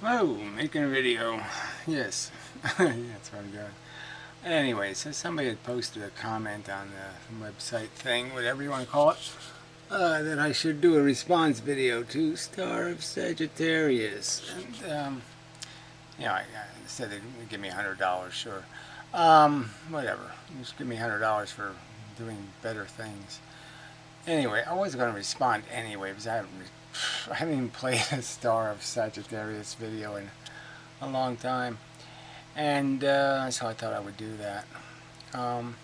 Oh, making a video. Yes. That's what I'm doing. Anyway, so somebody had posted a comment on the website thing, whatever you want to call it, that I should do a response video to Star of Sagittarius. And, I said they'd give me $100, sure. Whatever. Just give me $100 for doing better things. Anyway, I was going to respond anyway, because I haven't even played a Star of Sagittarius video in a long time. And so I thought I would do that. The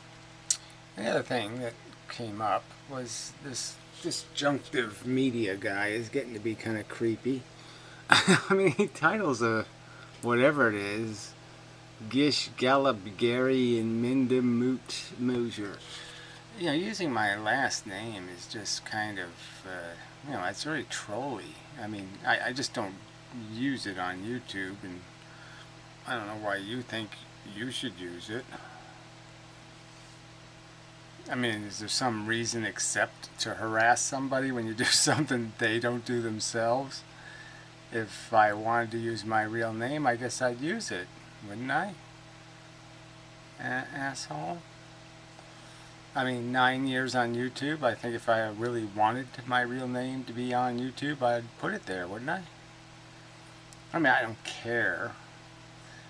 other thing that came up was this disjunctive media guy is getting to be kind of creepy. I mean, he titles whatever it is, Gish Gallop Gary inmendham Mosier. Using my last name is just kind of, it's very trolly. I mean, I just don't use it on YouTube, and I don't know why you think you should use it. I mean, is there some reason except to harass somebody when you do something they don't do themselves? If I wanted to use my real name, I guess I'd use it, wouldn't I? Asshole. I mean, 9 years on YouTube. I think if I really wanted my real name to be on YouTube, I'd put it there, wouldn't I? I mean, I don't care.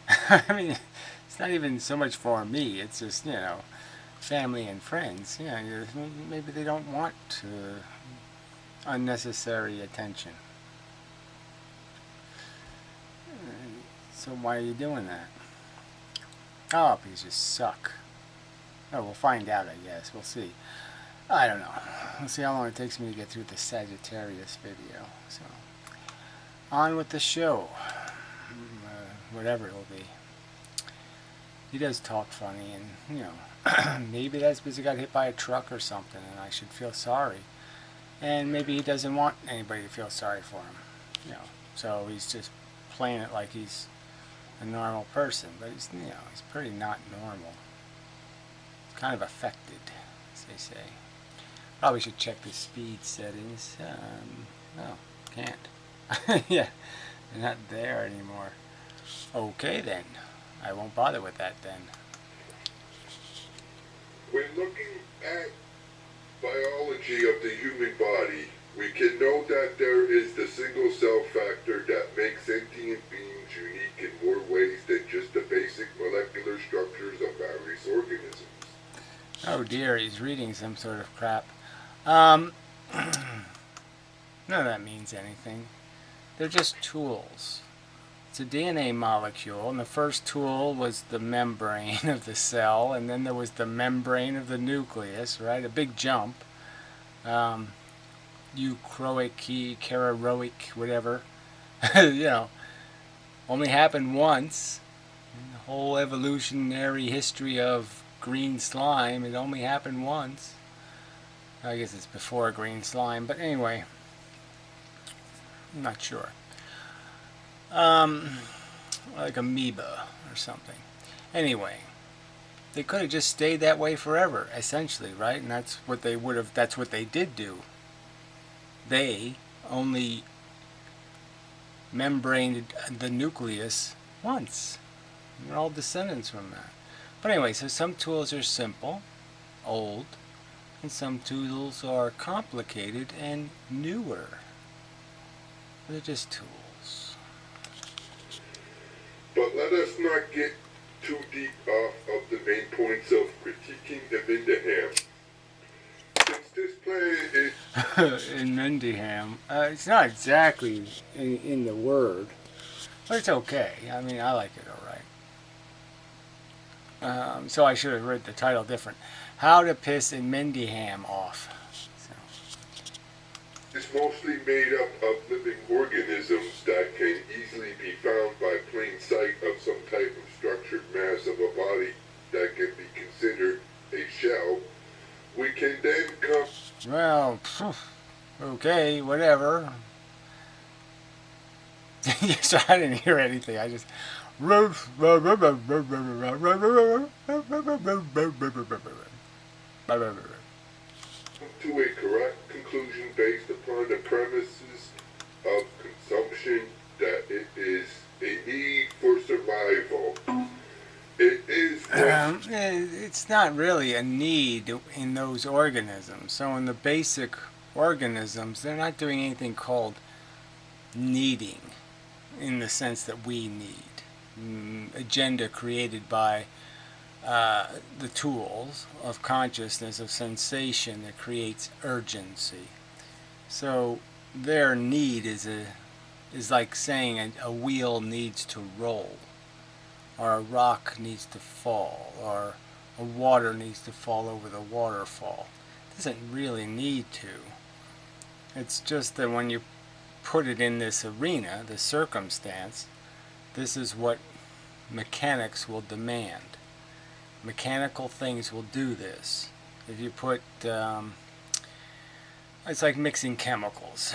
I mean, it's not even so much for me. It's just, family and friends. Maybe they don't want unnecessary attention. So why are you doing that? Oh, because you suck. Oh, we'll find out, I guess. We'll see. I don't know. We'll see how long it takes me to get through the Sagittarius video. So, on with the show. Whatever it will be. He does talk funny, and, maybe that's because he got hit by a truck or something, and I should feel sorry. And maybe he doesn't want anybody to feel sorry for him. So he's just playing it like he's a normal person, but he's pretty not normal. Kind of affected, as they say. Probably should check the speed settings. No, can't. Yeah, they're not there anymore. Okay then, I won't bother with that then. When looking at biology of the human body, we can know that there is the single cell factor that makes sentient beings unique in more ways than just the basic molecular structures of various organisms. Oh dear, he's reading some sort of crap. None of that means anything. They're just tools. It's a DNA molecule, and the first tool was the membrane of the cell, and then there was the membrane of the nucleus, right? A big jump. Euchroic, chararoic, whatever. Only happened once in the whole evolutionary history of green slime. It only happened once. I guess it's before green slime, but anyway, I'm not sure. Like amoeba or something. Anyway, they could have just stayed that way forever, essentially, right? And that's what they would have. That's what they did do. They only membraned the nucleus once. We're all descendants from that. But anyway, so some tools are simple, old, and some tools are complicated and newer. They're just tools. But let us not get too deep off of the main points of critiquing inmendham. Since this planet is inmendham, it's not exactly in the word, but it's okay. I mean, I like it all right. So I should have read the title different. How to Piss inmendham Off. It's mostly made up of living organisms that can easily be found by plain sight of some type of structured mass of a body that can be considered a shell. We can then come... Well, okay, whatever. So I didn't hear anything. I just... to a correct conclusion based upon the premises of consumption that it is it's not really a need in those organisms. So in the basic organisms, they're not doing anything called needing in the sense that we need. Agenda created by the tools of consciousness, of sensation, that creates urgency. So their need is like saying a wheel needs to roll, or a rock needs to fall, or a water needs to fall over the waterfall. It doesn't really need to. It's just that when you put it in this arena, the circumstance, this is what mechanics will demand. Mechanical things will do this. If you put, it's like mixing chemicals.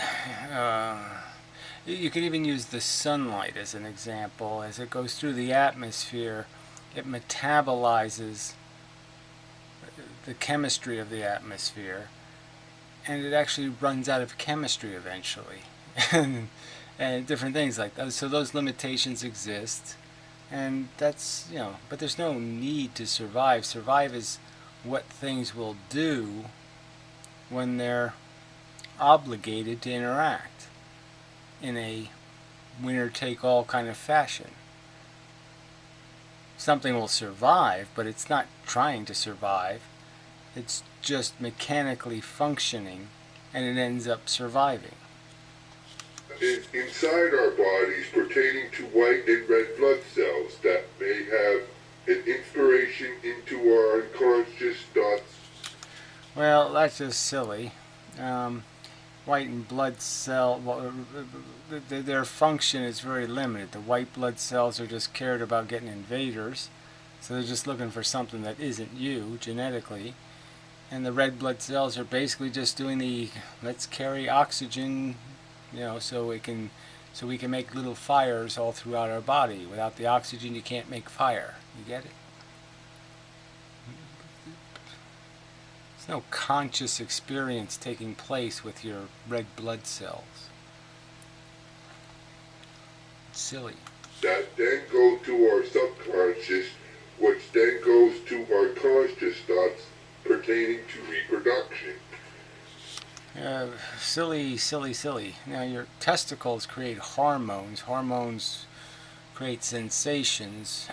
You could even use the sunlight as an example. As it goes through the atmosphere, it metabolizes the chemistry of the atmosphere, and it actually runs out of chemistry eventually. And different things like that. So those limitations exist, and that's, but there's no need to survive. Survive is what things will do when they're obligated to interact in a winner-take-all kind of fashion. Something will survive, but it's not trying to survive. It's just mechanically functioning, and it ends up surviving. Is inside our bodies pertaining to white and red blood cells that may have an inspiration into our unconscious thoughts. Well, that's just silly. White and blood cell, their function is very limited. The white blood cells are just cared about getting invaders, so they're just looking for something that isn't you genetically. And the red blood cells are basically just doing the let's carry oxygen, so we can make little fires all throughout our body. Without the oxygen, you can't make fire. You get it? There's no conscious experience taking place with your red blood cells. It's silly. That then go to our subconscious, which then goes to our conscious thoughts pertaining to reproduction. Silly. Now your testicles create hormones. Hormones create sensations,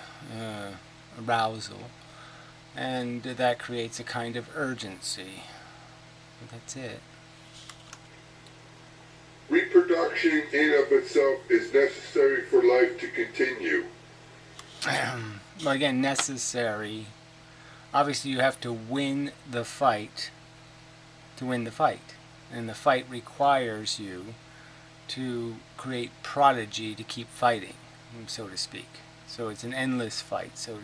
arousal, and that creates a kind of urgency. But that's it. Reproduction in of itself is necessary for life to continue. Well, again, necessary. Obviously, you have to win the fight to win the fight. And the fight requires you to create prodigy to keep fighting, so to speak. So it's an endless fight. So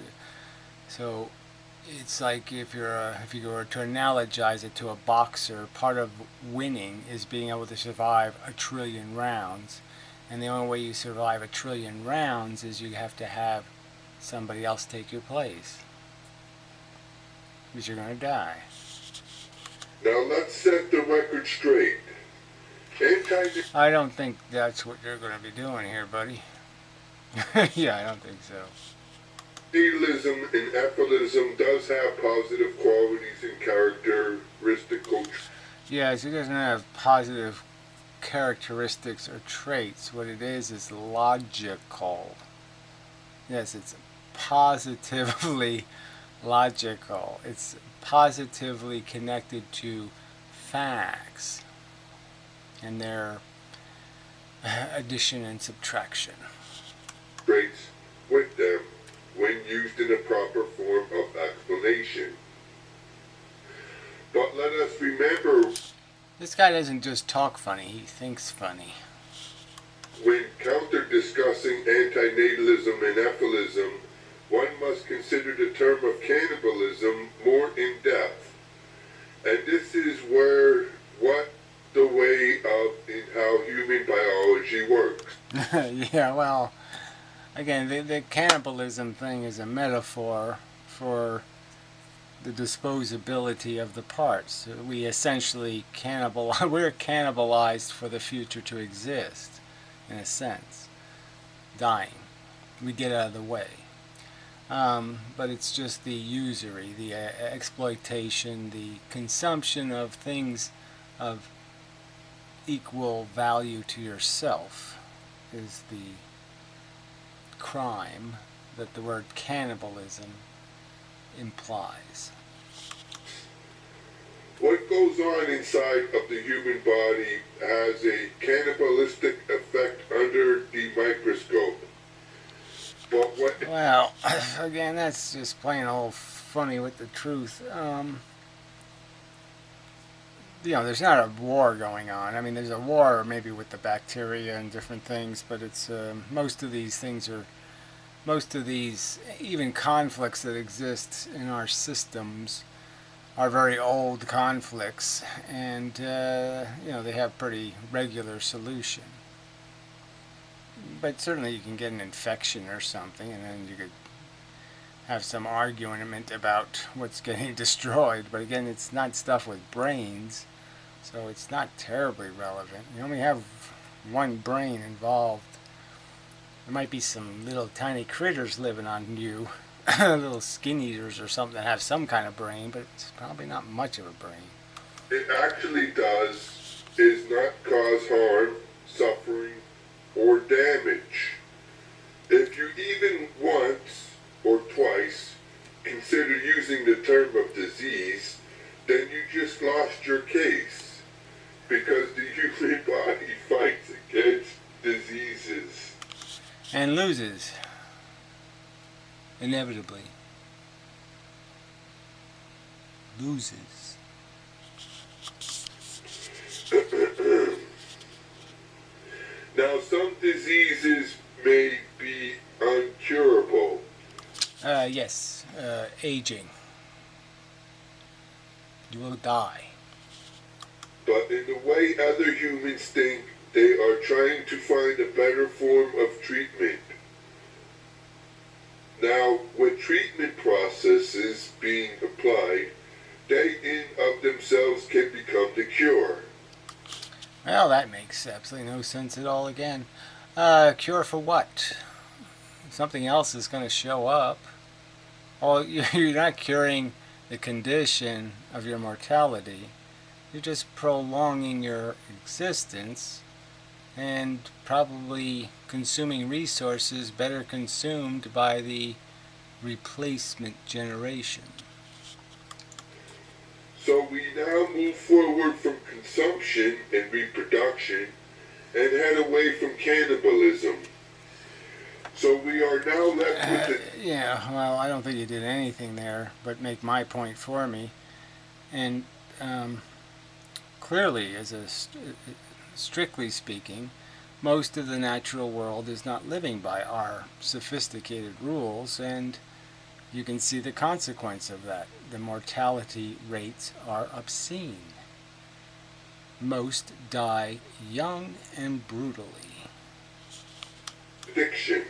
it's like if you were to analogize it to a boxer, part of winning is being able to survive 1 trillion rounds. And the only way you survive 1 trillion rounds is you have to have somebody else take your place. Because you're going to die. Now let's set the record straight. I don't think that's what you're going to be doing here, buddy. Yeah, I don't think so. Nihilism and ethylism does have positive qualities and characteristical. Yes, it doesn't have positive characteristics or traits. What it is logical. Yes, it's positively logical. It's positively connected to facts and their addition and subtraction. Traits with them when used in a proper form of explanation. But let us remember, this guy doesn't just talk funny, he thinks funny. When counter-discussing antinatalism and ethylism, one must consider the term of cannibalism more in depth. And this is the way of in how human biology works. Yeah, well, again, the cannibalism thing is a metaphor for the disposability of the parts. We essentially we're cannibalized for the future to exist, in a sense. Dying. We get out of the way. But it's just the usury, the exploitation, the consumption of things of equal value to yourself is the crime that the word cannibalism implies. What goes on inside of the human body has a cannibalistic effect under the microscope. But what... Well, again, that's just plain old funny with the truth. There's not a war going on. I mean, there's a war maybe with the bacteria and different things, but it's most of these even conflicts that exist in our systems are very old conflicts, and they have pretty regular solution. But certainly you can get an infection or something, and then you could have some argument about what's getting destroyed. But again, it's not stuff with brains, so it's not terribly relevant. You only have one brain involved. There might be some little tiny critters living on you, little skin eaters or something that have some kind of brain, but it's probably not much of a brain. It actually is not cause harm, suffering, or damage. If you even once or twice consider using the term of disease, then you just lost your case, because the human body fights against diseases. And loses. Inevitably. Loses. Now, some diseases may be uncurable. Yes. Aging. You will die. But in the way other humans think, they are trying to find a better form of treatment. Now, with treatment processes being applied, they in of themselves can become the cure. Well, that makes absolutely no sense at all again. Cure for what? Something else is going to show up. Well, you're not curing the condition of your mortality. You're just prolonging your existence and probably consuming resources better consumed by the replacement generation. So we now move forward from consumption and reproduction and head away from cannibalism. So we are now left with the... Yeah, well, I don't think you did anything there but make my point for me. And clearly, strictly speaking, most of the natural world is not living by our sophisticated rules, and you can see the consequence of that. The mortality rates are obscene. Most die young and brutally. Addiction.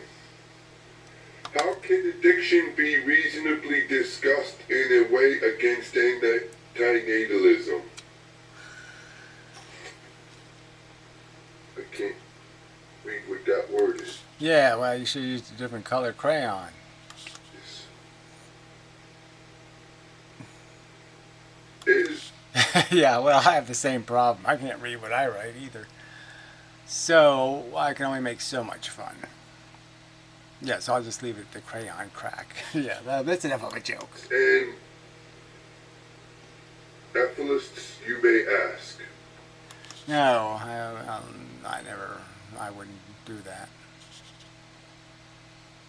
How can addiction be reasonably discussed in a way against antinatalism? I can't read what that word is. Yeah, well, you should use a different color crayon. Is Yeah, well, I have the same problem. I can't read what I write either. So I can only make so much fun. Yeah, so I'll just leave it the crayon crack. Yeah, that's enough of a joke. and atheists, you may ask. No, I wouldn't do that.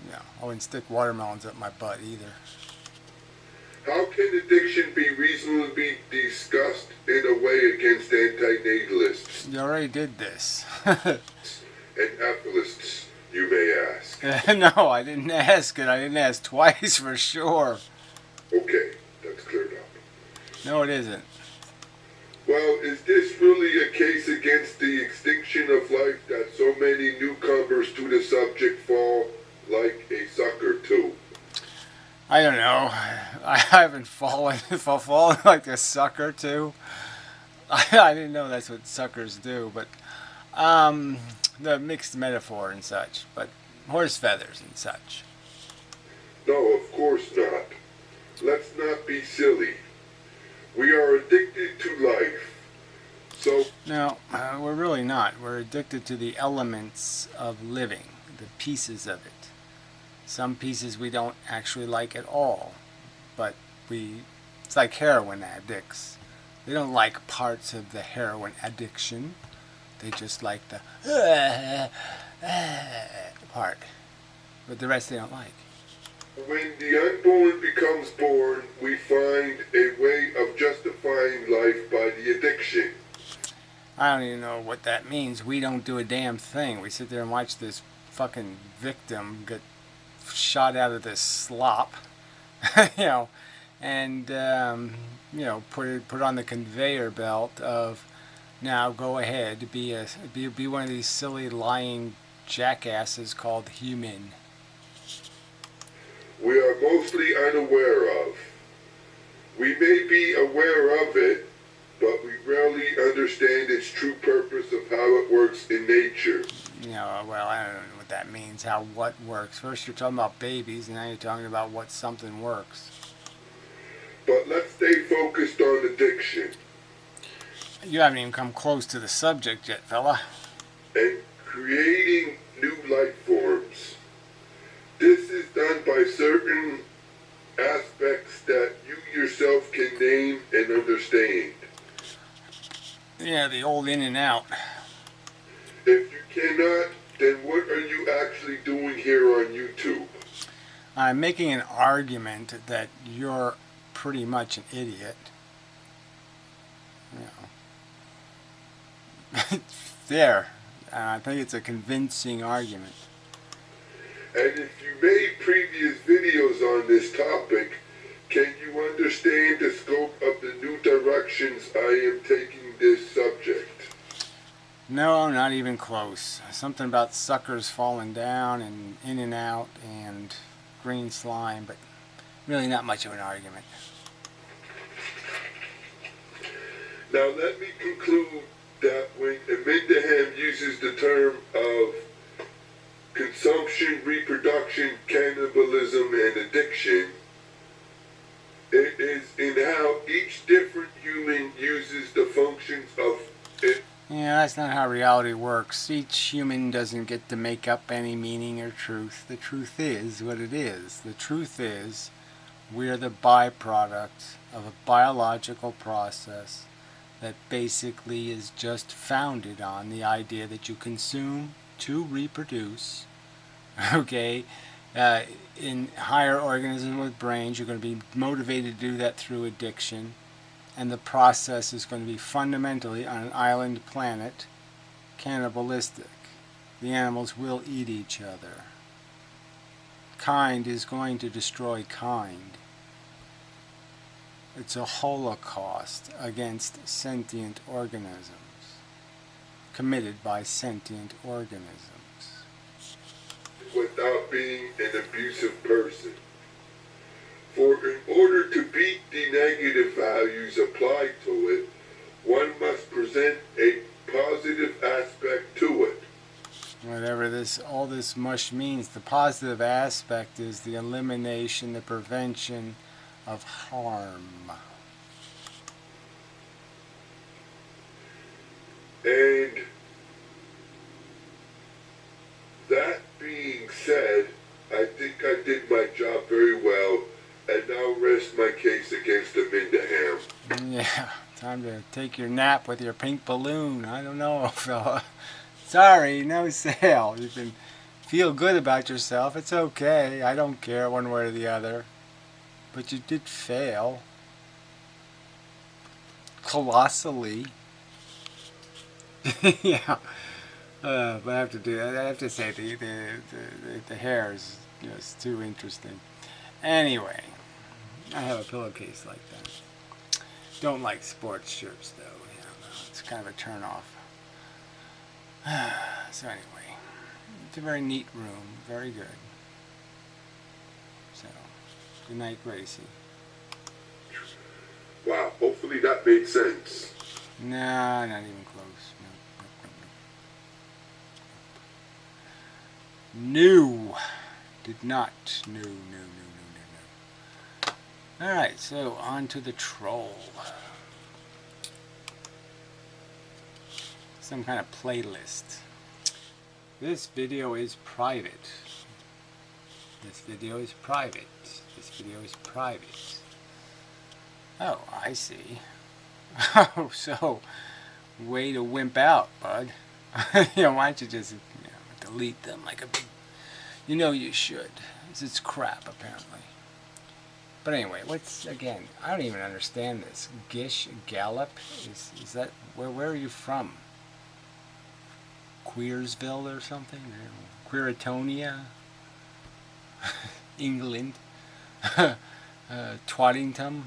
No, I wouldn't stick watermelons up my butt either. How can addiction be reasonably discussed in a way against antinatalists You already did this. and atheists, you may ask? No, I didn't ask it. I didn't ask twice for sure. Okay, that's cleared up. No, it isn't. Well, is this really a case against the extinction of life that so many newcomers to the subject fall like a sucker to? I don't know. I haven't fallen like a sucker too. I didn't know that's what suckers do, but the mixed metaphor and such, but horse feathers and such. No, of course not. Let's not be silly. We are addicted to life. So, No, we're really not. We're addicted to the elements of living, the pieces of it. Some pieces we don't actually like at all, but it's like heroin addicts. They don't like parts of the heroin addiction. They just like the part, but the rest they don't like. when the unborn becomes born, we find a way of justifying life by the addiction. I don't even know what that means. We don't do a damn thing. We sit there and watch this fucking victim get shot out of this slop, you know, and you know, put on the conveyor belt of now go ahead, be one of these silly lying jackasses called human. We are mostly unaware of. We may be aware of it, but we rarely understand its true purpose of how it works in nature. You know, well, I don't know what that means, how what works. First you're talking about babies, and now you're talking about what something works. But let's stay focused on addiction. You haven't even come close to the subject yet, fella. And creating new life forms. This is done by certain aspects that you yourself can name and understand. Yeah, the old in and out. If you cannot, then what are you actually doing here on YouTube? I'm making an argument that you're pretty much an idiot. You know. There. I think it's a convincing argument. And if you made previous videos on this topic, can you understand the scope of the new directions I am taking this subject? No, not even close. Something about suckers falling down and in and out and green slime, but really not much of an argument. Now let me conclude that when inmendham uses the term of consumption, reproduction, cannibalism, and addiction, it is in how each different human uses the functions of it. Yeah, that's not how reality works. Each human doesn't get to make up any meaning or truth. The truth is what it is. The truth is we're the byproduct of a biological process that basically is just founded on the idea that you consume to reproduce. Okay? In higher organisms with brains, you're going to be motivated to do that through addiction. And the process is going to be fundamentally, on an island planet, cannibalistic. The animals will eat each other. Kind is going to destroy kind. It's a holocaust against sentient organisms, committed by sentient organisms. Without being an abusive person. For in order to beat the negative values applied to it, one must present a positive aspect to it. Whatever all this mush means, the positive aspect is the elimination, the prevention of harm. And that being said, I think I did my job very well, and now rest my case against inmendham. Yeah, time to take your nap with your pink balloon. I don't know, fella. Sorry, no sale. You can feel good about yourself. It's okay. I don't care one way or the other. But you did fail. Colossally. Yeah. But I have to say the hair is just too interesting. Anyway, I have a pillowcase like that. Don't like sports shirts though. It's kind of a turn off. So anyway, it's a very neat room. Very good. So, good night, Gracie. Wow, hopefully that made sense. Nah, not even close. No. Did not. No. Alright, so on to the troll. Some kind of playlist. This video is private. This video is private. This video is private. Oh, I see. Oh, so way to wimp out, bud. You know, why don't you just delete them like a big... You know you should. It's crap, apparently. But anyway, what's, again, I don't even understand this. Gish Gallop? Is that, where are you from? Queersville or something? Queeratonia? England? Twaddington?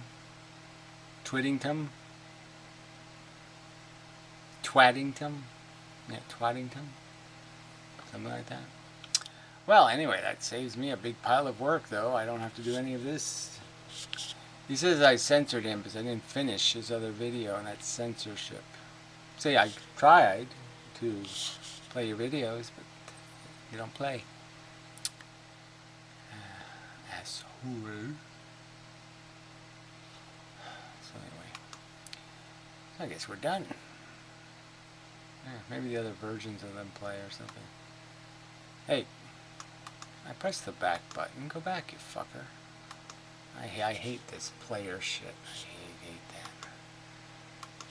Twiddington? Twaddington? Yeah, Twaddington? Something like that. Well, anyway, that saves me a big pile of work, though. I don't have to do any of this. He says I censored him because I didn't finish his other video, and that's censorship. See, I tried to play your videos, but you don't play. Asshole. So anyway, I guess we're done. Yeah, maybe the other versions of them play or something. Hey, I pressed the back button. Go back, you fucker. I hate this player shit. I hate that.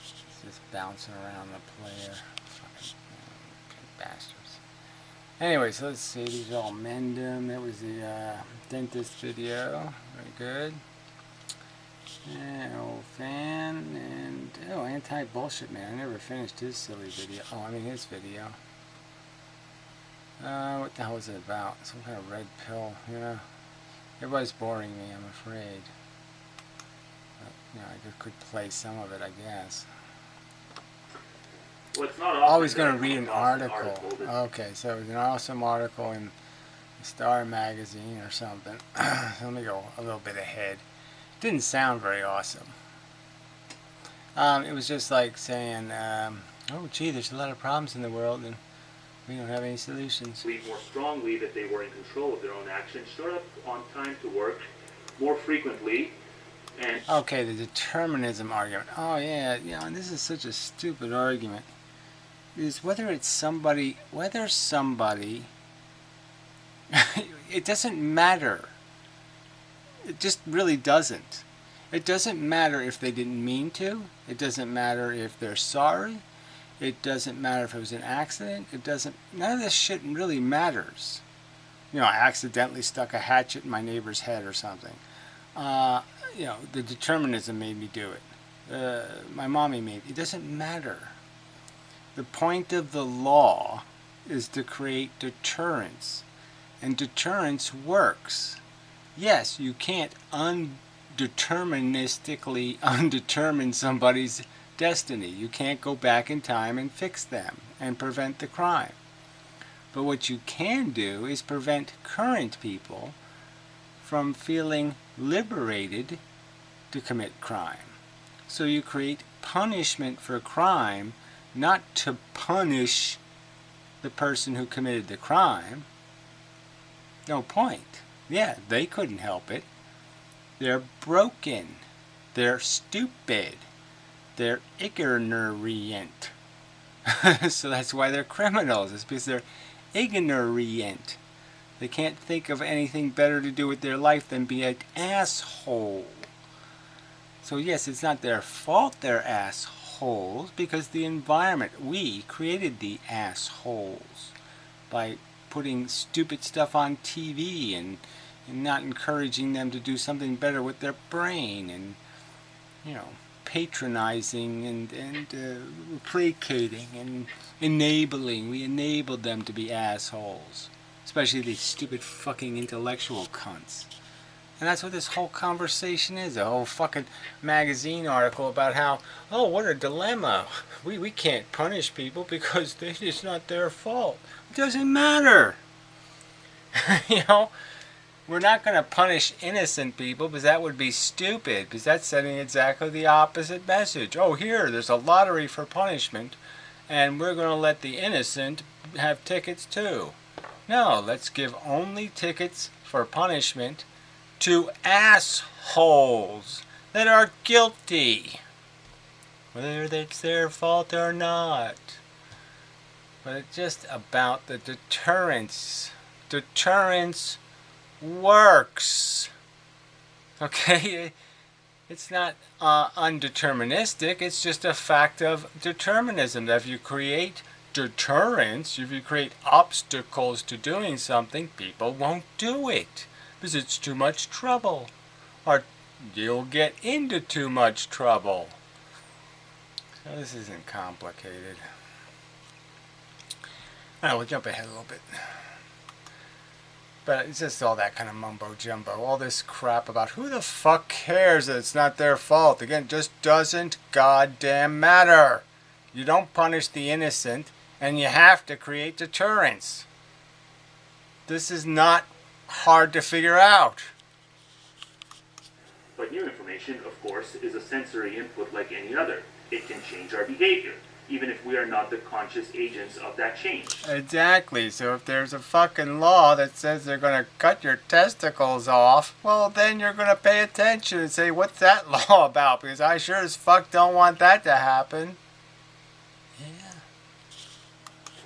It's just bouncing around the player. Fucking bastards. Anyway, so let's see. These are all Mendham. That was the dentist video. Very good. And old fan. And, oh, anti-bullshit man. I never finished his silly video. Oh, I mean his video. What the hell was it about? Some kind of red pill, you know? Everybody's boring me, I'm afraid. But, you know, I could play some of it, I guess. Well, it's not always going to read an article. Okay, so it was an awesome article in Star magazine or something. So let me go a little bit ahead. Didn't sound very awesome. It was just like saying, oh gee, there's a lot of problems in the world and we don't have any solutions. Believe more strongly that they were in control of their own actions, showed up on time to work more frequently, and... Okay, the determinism argument. Oh yeah, and this is such a stupid argument. Is whether somebody, it doesn't matter. It just really doesn't. It doesn't matter if they didn't mean to. It doesn't matter if they're sorry. It doesn't matter if it was an accident. None of this shit really matters. You know, I accidentally stuck a hatchet in my neighbor's head or something. You know, the determinism made me do it. My mommy made it. Doesn't matter. The point of the law is to create deterrence. And deterrence works. Yes, you can't undeterministically undetermine somebody's destiny. You can't go back in time and fix them and prevent the crime. But what you can do is prevent current people from feeling liberated to commit crime. So you create punishment for crime, not to punish the person who committed the crime. No point. Yeah, they couldn't help it. They're broken. They're stupid. They're ignorant. So that's why they're criminals. It's because they're ignorant. They can't think of anything better to do with their life than be an asshole. So yes, it's not their fault they're assholes, because the environment, we created the assholes by putting stupid stuff on TV and not encouraging them to do something better with their brain, and, you know, patronizing and placating and enabling. We enabled them to be assholes, especially these stupid fucking intellectual cunts. And that's what this whole conversation is, a whole fucking magazine article about how, oh, what a dilemma. We can't punish people because it's not their fault. It doesn't matter. You know, we're not going to punish innocent people because that would be stupid, because that's sending exactly the opposite message. Oh, here, there's a lottery for punishment, and we're going to let the innocent have tickets too. No, let's give only tickets for punishment to assholes that are guilty, whether it's their fault or not. But it's just about the deterrence. Deterrence works. Okay? It's not undeterministic. It's just a fact of determinism. That if you create deterrence, if you create obstacles to doing something, people won't do it because it's too much trouble, or you'll get into too much trouble. So this isn't complicated. Alright, we'll jump ahead a little bit. But it's just all that kind of mumbo jumbo. All this crap about who the fuck cares that it's not their fault. Again, it just doesn't goddamn matter. You don't punish the innocent, and you have to create deterrence. This is not hard to figure out. But new information, of course, is a sensory input like any other. It can change our behavior, even if we are not the conscious agents of that change. Exactly. So if there's a fucking law that says they're going to cut your testicles off, well, then you're going to pay attention and say, what's that law about? Because I sure as fuck don't want that to happen. Yeah.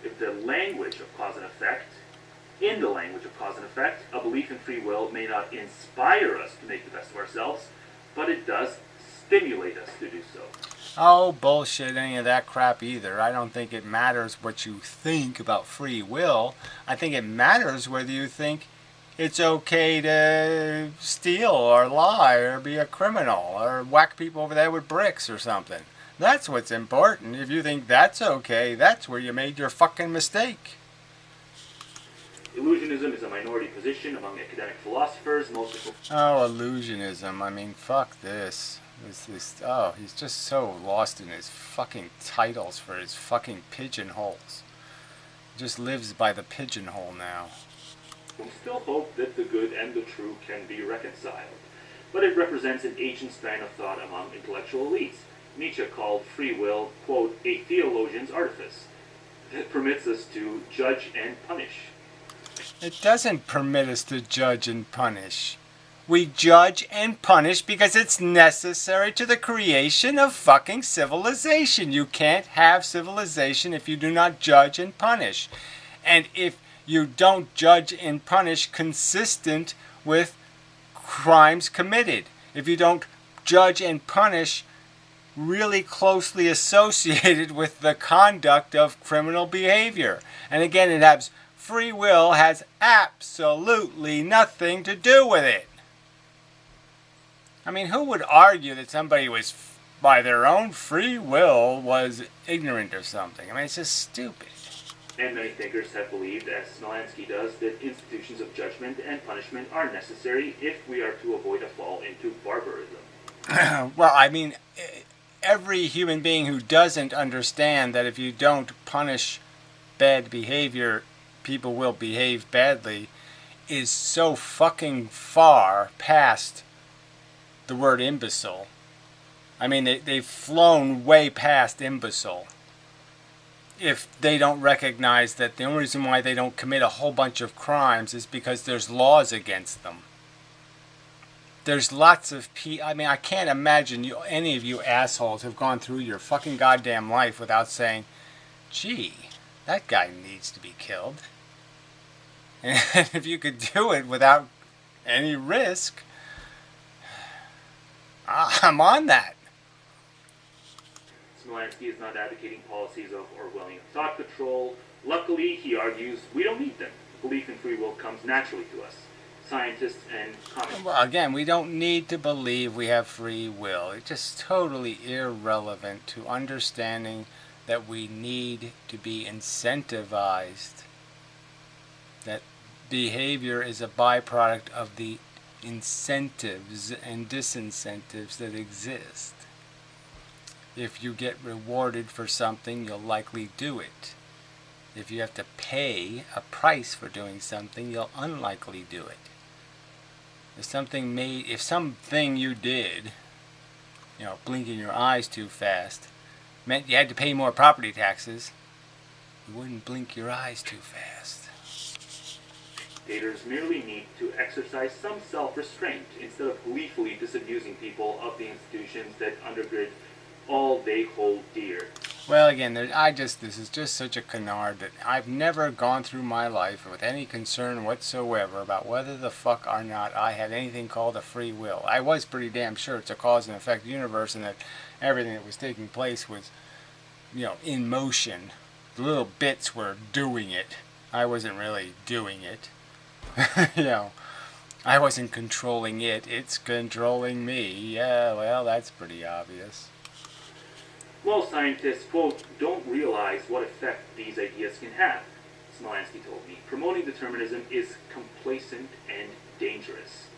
If the language of cause and effect, in the language of cause and effect, a belief in free will may not inspire us to make the best of ourselves, but it does stimulate us to do so. Oh, bullshit, any of that crap either. I don't think it matters what you think about free will. I think it matters whether you think it's okay to steal or lie or be a criminal or whack people over there with bricks or something. That's what's important. If you think that's okay, that's where you made your fucking mistake. Illusionism is a minority position among academic philosophers. Oh, illusionism. I mean, fuck this. Oh, he's just so lost in his fucking titles for his fucking pigeonholes. He just lives by the pigeonhole now. We still hope that the good and the true can be reconciled, but it represents an ancient strand of thought among intellectual elites. Nietzsche called free will, quote, a theologian's artifice that permits us to judge and punish. It doesn't permit us to judge and punish. We judge and punish because it's necessary to the creation of fucking civilization. You can't have civilization if you do not judge and punish. And if you don't judge and punish consistent with crimes committed, if you don't judge and punish really closely associated with the conduct of criminal behavior. And again, it has free will has absolutely nothing to do with it. I mean, who would argue that somebody was, by their own free will, was ignorant or something? I mean, it's just stupid. And many thinkers have believed, as Smolansky does, that institutions of judgment and punishment are necessary if we are to avoid a fall into barbarism. Well, I mean, every human being who doesn't understand that if you don't punish bad behavior, people will behave badly, is so fucking far past the word imbecile. I mean, they've flown way past imbecile. If they don't recognize that the only reason why they don't commit a whole bunch of crimes is because there's laws against them. There's lots of I mean, I can't imagine any of you assholes have gone through your fucking goddamn life without saying, gee, that guy needs to be killed. And if you could do it without any risk, I'm on that. Smolansky is not advocating policies of Orwellian thought control. Luckily, he argues, we don't need them. Belief in free will comes naturally to us. Scientists and communists. Well, again, we don't need to believe we have free will. It's just totally irrelevant to understanding that we need to be incentivized. That behavior is a byproduct of the incentives and disincentives that exist. If you get rewarded for something, you'll likely do it. If you have to pay a price for doing something, you'll unlikely do it. If something you did, blinking your eyes too fast, meant you had to pay more property taxes, you wouldn't blink your eyes too fast. Dictators merely need to exercise some self-restraint instead of gleefully disabusing people of the institutions that undergird all they hold dear. Well, again, this is just such a canard that I've never gone through my life with any concern whatsoever about whether the fuck or not I had anything called a free will. I was pretty damn sure it's a cause and effect universe and that everything that was taking place was, in motion. The little bits were doing it. I wasn't really doing it. I wasn't controlling it. It's controlling me. Yeah, well, that's pretty obvious. Most scientists, quote, don't realize what effect these ideas can have, Smolansky told me. Promoting determinism is complacent and dangerous.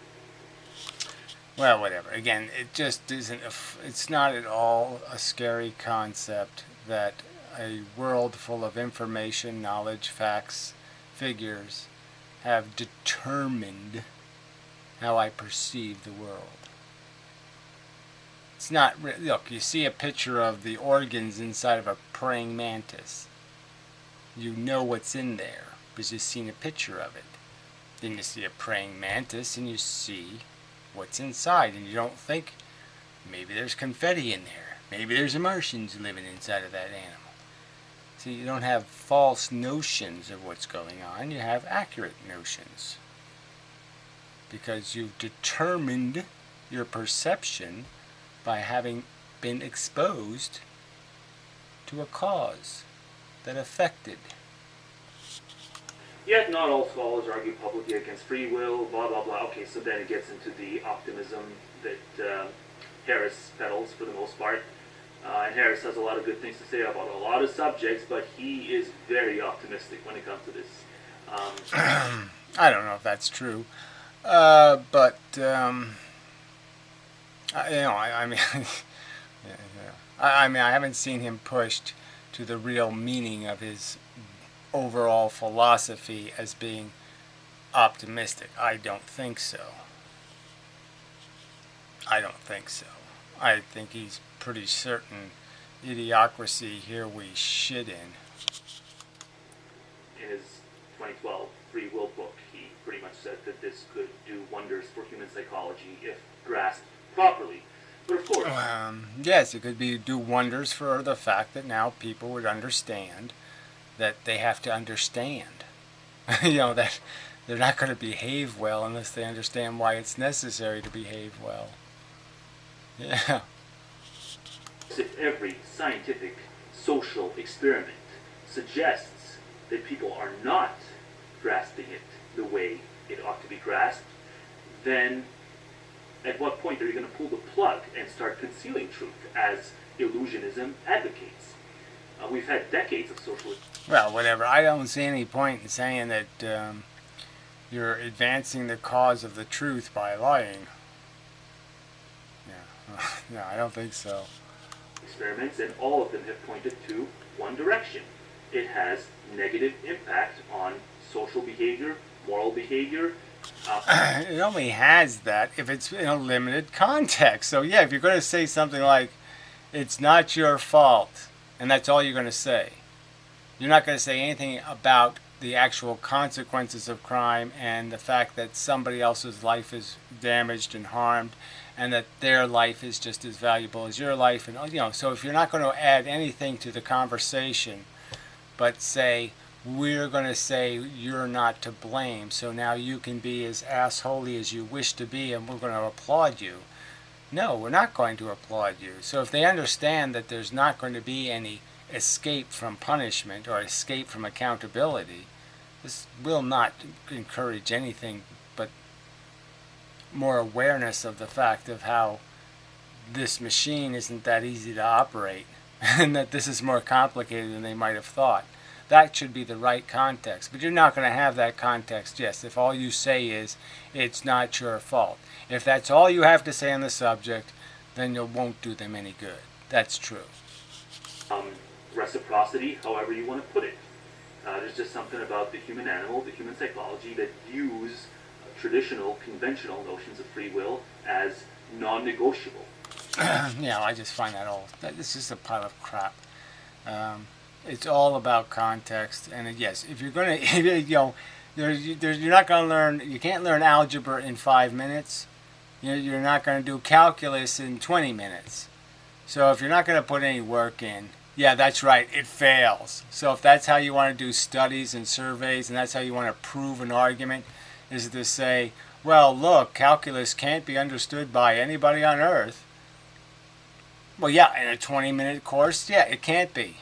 Well, whatever. Again, it just isn't, it's not at all a scary concept that a world full of information, knowledge, facts, figures have determined how I perceive the world. It's not, look, you see a picture of the organs inside of a praying mantis. You know what's in there because you've seen a picture of it. Then you see a praying mantis and you see what's inside, and you don't think maybe there's confetti in there. Maybe there's Martians living inside of that animal. See, you don't have false notions of what's going on. You have accurate notions. Because you've determined your perception by having been exposed to a cause that affected. Yet not all scholars argue publicly against free will, blah, blah, blah. Okay, so then it gets into the optimism that Harris peddles for the most part. And Harris has a lot of good things to say about a lot of subjects, but he is very optimistic when it comes to this. I don't know if that's true. But I mean, I haven't seen him pushed to the real meaning of his overall philosophy as being optimistic. I don't think so. I think he's pretty certain idiocracy here we shit in. In his 2012 Free Will book, he pretty much said that this could do wonders for human psychology if grasped properly. But of course... yes, it could do wonders for the fact that now people would understand that they have to understand. That they're not going to behave well unless they understand why it's necessary to behave well. Yeah. If every scientific, social experiment suggests that people are not grasping it the way it ought to be grasped, then at what point are you going to pull the plug and start concealing truth, as illusionism advocates? We've had decades of social... Well, whatever. I don't see any point in saying that you're advancing the cause of the truth by lying. Yeah, no, I don't think so. Experiments, and all of them have pointed to one direction. It has negative impact on social behavior, moral behavior. It only has that if it's in a limited context. So yeah, if you're going to say something like, it's not your fault, and that's all you're going to say, you're not going to say anything about the actual consequences of crime and the fact that somebody else's life is damaged and harmed and that their life is just as valuable as your life. And so if you're not going to add anything to the conversation but say, we're going to say you're not to blame, so now you can be as assholey as you wish to be and we're going to applaud you. No, we're not going to applaud you. So if they understand that there's not going to be any escape from punishment or escape from accountability, this will not encourage anything but more awareness of the fact of how this machine isn't that easy to operate and that this is more complicated than they might have thought. That should be the right context. But you're not going to have that context, yes, if all you say is, it's not your fault. If that's all you have to say on the subject, then you won't do them any good. That's true. Reciprocity, however you want to put it. There's just something about the human animal, the human psychology, that views traditional, conventional notions of free will as non-negotiable. Yeah, I just find this is a pile of crap. It's all about context, and yes, if you're going to, You're not going to learn. You can't learn algebra in 5 minutes. You're not going to do calculus in 20 minutes. So if you're not going to put any work in, yeah, that's right, it fails. So if that's how you want to do studies and surveys, and that's how you want to prove an argument, is to say, well, look, calculus can't be understood by anybody on Earth. Well, yeah, in a 20-minute course, yeah, it can't be.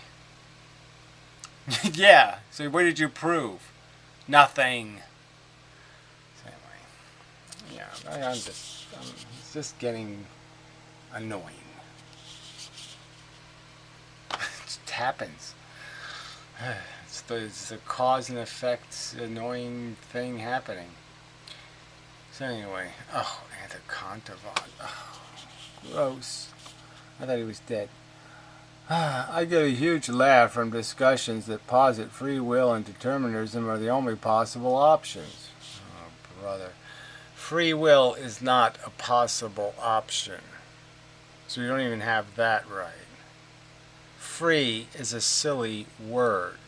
Yeah, so what did you prove? Nothing. So anyway, yeah, it's just getting annoying. It happens. It's the cause and effect annoying thing happening. So anyway, oh, Anticontivon. Oh, gross. I thought he was dead. I get a huge laugh from discussions that posit free will and determinism are the only possible options. Oh, brother. Free will is not a possible option. So you don't even have that right. Free is a silly word.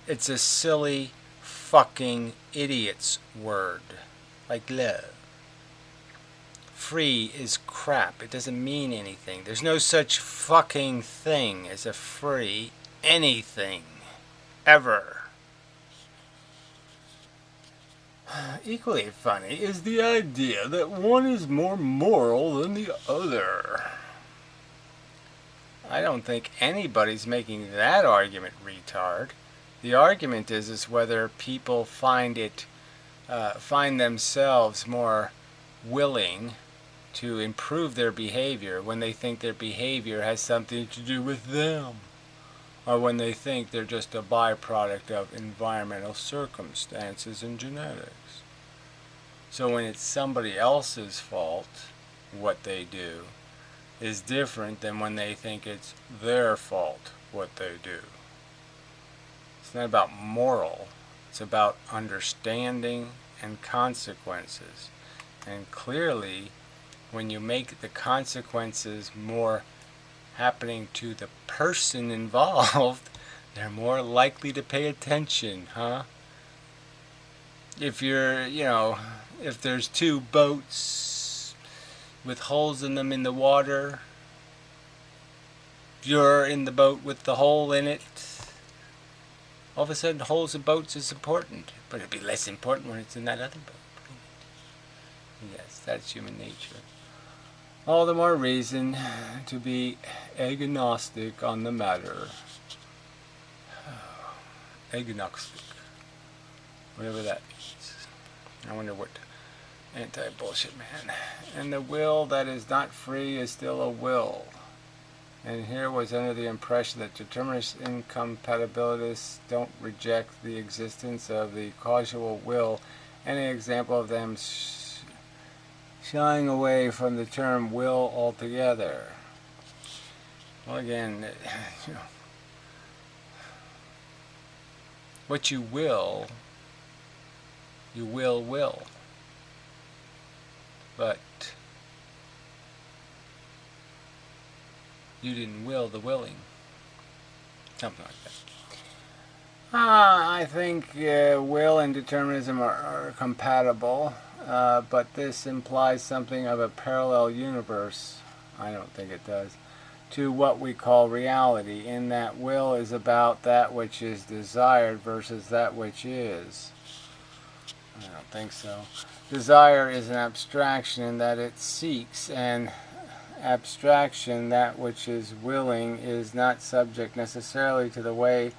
It's a silly fucking idiot's word. Like love. Free is crap. It doesn't mean anything. There's no such fucking thing as a free anything. Ever. Equally funny is the idea that one is more moral than the other. I don't think anybody's making that argument, retard. The argument is whether people find themselves more willing to improve their behavior when they think their behavior has something to do with them, or when they think they're just a byproduct of environmental circumstances and genetics. So when it's somebody else's fault, what they do is different than when they think it's their fault, what they do. It's not about moral, it's about understanding and consequences. And clearly, when you make the consequences more happening to the person involved, they're more likely to pay attention, huh? If if there's 2 boats with holes in them in the water, you're in the boat with the hole in it, all of a sudden holes in boats is important, but it'd be less important when it's in that other boat. Yes, that's human nature. All the more reason to be agnostic on the matter. Agnostic. Whatever that means. I wonder what anti-bullshit man. And the will that is not free is still a will. And here was under the impression that determinist incompatibilists don't reject the existence of the causal will. Any example of them shying away from the term will altogether. Well, again, what you will. But you didn't will the willing. Something like that. I think will and determinism are compatible. But this implies something of a parallel universe. I don't think it does. To what we call reality, in that will is about that which is desired versus that which is. I don't think so. Desire is an abstraction in that it seeks, and abstraction, that which is willing, is not subject necessarily to the way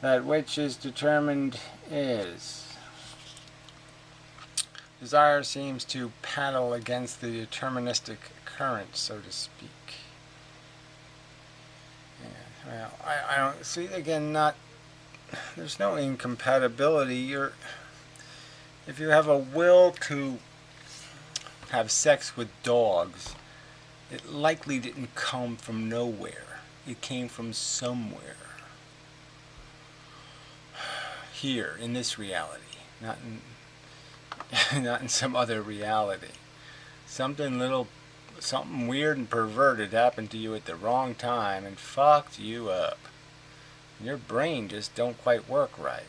that which is determined is. Desire seems to paddle against the deterministic current, so to speak. Yeah, well, I don't see, again, there's no incompatibility. If you have a will to have sex with dogs, it likely didn't come from nowhere. It came from somewhere. Here, in this reality, not in some other reality. Something weird and perverted happened to you at the wrong time and fucked you up. Your brain just don't quite work right.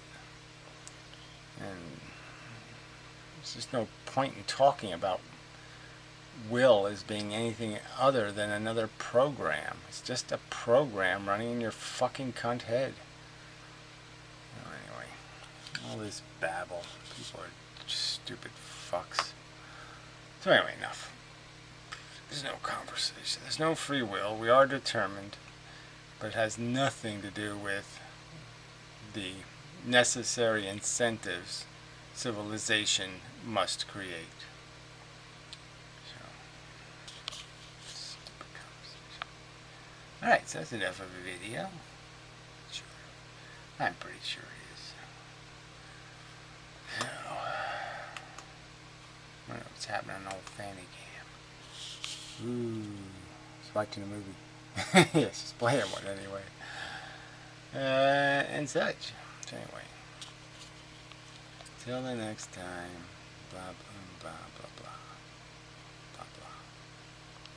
And there's just no point in talking about will as being anything other than another program. It's just a program running in your fucking cunt head. Anyway, all this babble. People are stupid fucks. So anyway, enough. There's no conversation. There's no free will. We are determined. But it has nothing to do with the necessary incentives civilization must create. So, stupid conversation. Alright, so that's enough of a video. Sure. I'm pretty sure it is. So, I don't know what's happening on old Fanny Cam. Ooh, she's watching a movie. Yeah, she's playing one anyway. And such. So anyway, till the next time.